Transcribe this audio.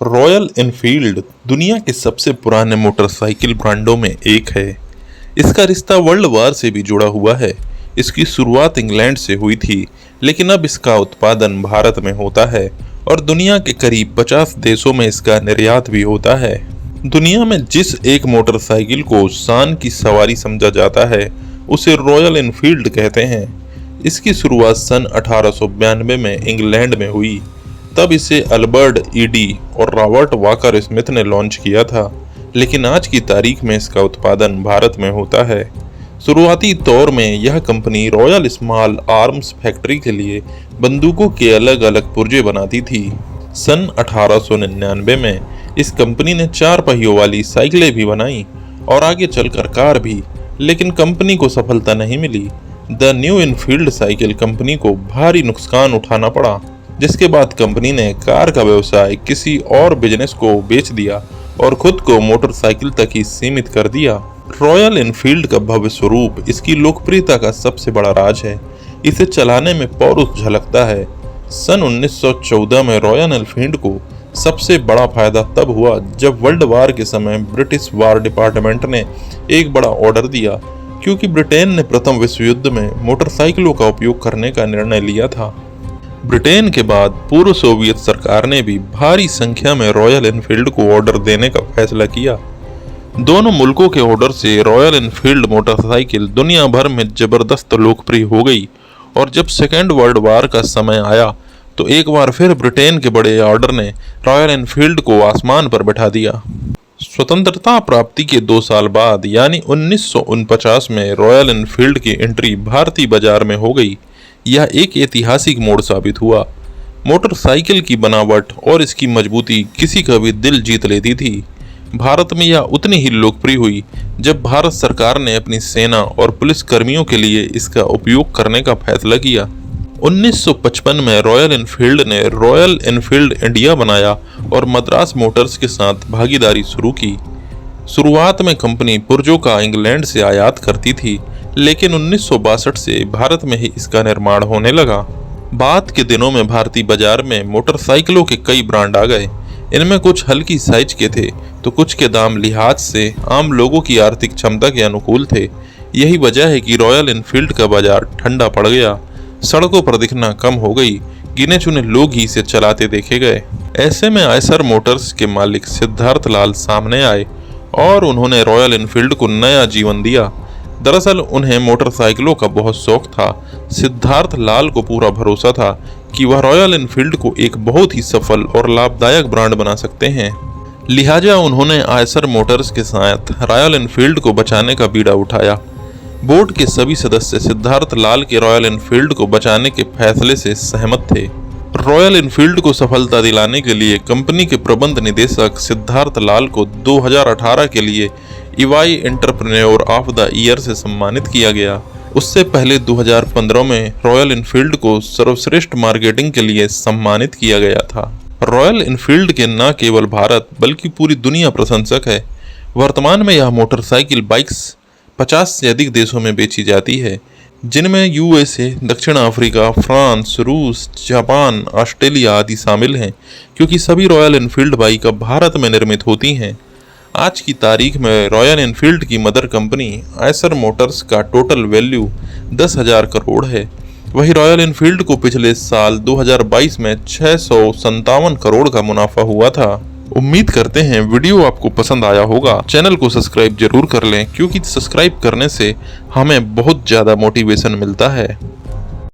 Royal Enfield दुनिया के सबसे पुराने मोटरसाइकिल ब्रांडों में एक है। इसका रिश्ता वर्ल्ड वार से भी जुड़ा हुआ है। इसकी शुरुआत इंग्लैंड से हुई थी, लेकिन अब इसका उत्पादन भारत में होता है और दुनिया के करीब 50 देशों में इसका निर्यात भी होता है। दुनिया में जिस एक मोटरसाइकिल को शान की सवारी समझा जाता है, उसे रॉयल एनफील्ड कहते हैं। इसकी शुरुआत सन 1892 में इंग्लैंड में हुई। तब इसे अल्बर्ट ईडी और रॉबर्ट वॉकर स्मिथ ने लॉन्च किया था, लेकिन आज की तारीख में इसका उत्पादन भारत में होता है। शुरुआती दौर में यह company royal small arms factory के लिए बंदूकों के अलग अलग पुर्जे बनाती थी। सन 1899 में इस कंपनी ने 4 पहियों वाली साइकिलें भी बनाई और आगे चलकर कार भी, लेकिन कंपनी को सफलता नहीं मिली। The new Enfield cycle company को भारी नुकसान उठाना पड़ा, जिसके बाद कंपनी ने कार का व्यवसाय किसी और बिजनेस को बेच दिया और खुद को मोटरसाइकिल तक ही सीमित कर दिया। रॉयल एनफील्ड का भव्य स्वरूप इसकी लोकप्रियता का सबसे बड़ा राज है। इसे चलाने में पौरुष झलकता है। सन 1914 में रॉयल एनफील्ड को सबसे बड़ा फायदा तब हुआ जब वर्ल्ड वार के समय ब्रिटिश वार डिपार्टमेंट ने एक बड़ा ऑर्डर दिया, क्योंकि ब्रिटेन ने प्रथम विश्व युद्ध में मोटरसाइकिलों का उपयोग करने का निर्णय लिया था। ब्रिटेन के बाद पूर्व सोवियत सरकार ने भी भारी संख्या में रॉयल एनफील्ड को ऑर्डर देने का फैसला किया। दोनों मुल्कों के ऑर्डर से रॉयल एनफील्ड मोटरसाइकिल दुनिया भर में जबरदस्त लोकप्रिय हो गई और जब सेकेंड वर्ल्ड वार का समय आया तो एक बार फिर ब्रिटेन के बड़े ऑर्डर ने रॉयल एनफील्ड को आसमान पर बैठा दिया। स्वतंत्रता प्राप्ति के 2 साल बाद यानी 1949 में रॉयल एनफील्ड की एंट्री भारतीय बाजार में हो गई। यह एक ऐतिहासिक मोड़ साबित हुआ। मोटरसाइकिल की बनावट और इसकी मजबूती किसी का भी दिल जीत लेती थी। भारत में यह उतनी ही लोकप्रिय हुई जब भारत सरकार ने अपनी सेना और पुलिस कर्मियों के लिए इसका उपयोग करने का फैसला किया। 1955 में रॉयल एनफील्ड ने रॉयल एनफील्ड इंडिया बनाया और मद्रास मोटर्स के साथ भागीदारी शुरू की। शुरुआत में कंपनी पुर्जों का इंग्लैंड से आयात करती थी, लेकिन 1962 से भारत में ही इसका निर्माण होने लगा। बाद के दिनों में भारतीय बाजार में मोटरसाइकिलों के कई ब्रांड आ गए। इनमें कुछ हल्की साइज के थे तो कुछ के दाम लिहाज से आम लोगों की आर्थिक क्षमता के अनुकूल थे। यही वजह है कि रॉयल एनफील्ड का बाजार ठंडा पड़ गया। सड़कों पर दिखना कम हो गई। गिने चुने लोग ही इसे चलाते देखे गए। ऐसे में आयसर मोटर्स के मालिक सिद्धार्थ लाल सामने आए और उन्होंने रॉयल एनफील्ड को नया जीवन दिया। दरअसल उन्हें मोटरसाइकिलों का बहुत शौक था। सिद्धार्थ लाल को पूरा भरोसा था कि वह रॉयल एनफील्ड को एक बहुत ही सफल और लाभदायक ब्रांड बना सकते हैं। लिहाजा उन्होंने आयसर मोटर्स के साथ रॉयल एनफील्ड को बचाने का बीड़ा उठाया। बोर्ड के सभी सदस्य सिद्धार्थ लाल के रॉयल एनफील्ड को बचाने के फैसले से सहमत थे। रॉयल एनफील्ड को सफलता दिलाने के लिए कंपनी के प्रबंध निदेशक सिद्धार्थ लाल को 2018 के लिए इवाई एंटरप्रेन्योर ऑफ द ईयर से सम्मानित किया गया। उससे पहले 2015 में रॉयल एनफील्ड को सर्वश्रेष्ठ मार्केटिंग के लिए सम्मानित किया गया था। रॉयल एनफील्ड के न केवल भारत बल्कि पूरी दुनिया प्रशंसक है। वर्तमान में यह मोटरसाइकिल बाइक्स 50 से अधिक देशों में बेची जाती है, जिनमें यूएसए, दक्षिण अफ्रीका, फ्रांस, रूस, जापान, ऑस्ट्रेलिया आदि शामिल हैं, क्योंकि सभी रॉयल एनफील्ड बाइक अब भारत में निर्मित होती हैं। आज की तारीख में रॉयल एनफील्ड की मदर कंपनी आयसर मोटर्स का टोटल वैल्यू 10,000 करोड़ है। वहीं रॉयल एनफील्ड को पिछले साल 2022 में 657 करोड़ का मुनाफा हुआ था। उम्मीद करते हैं वीडियो आपको पसंद आया होगा। चैनल को सब्सक्राइब जरूर कर लें, क्योंकि सब्सक्राइब करने से हमें बहुत ज़्यादा मोटिवेशन मिलता है।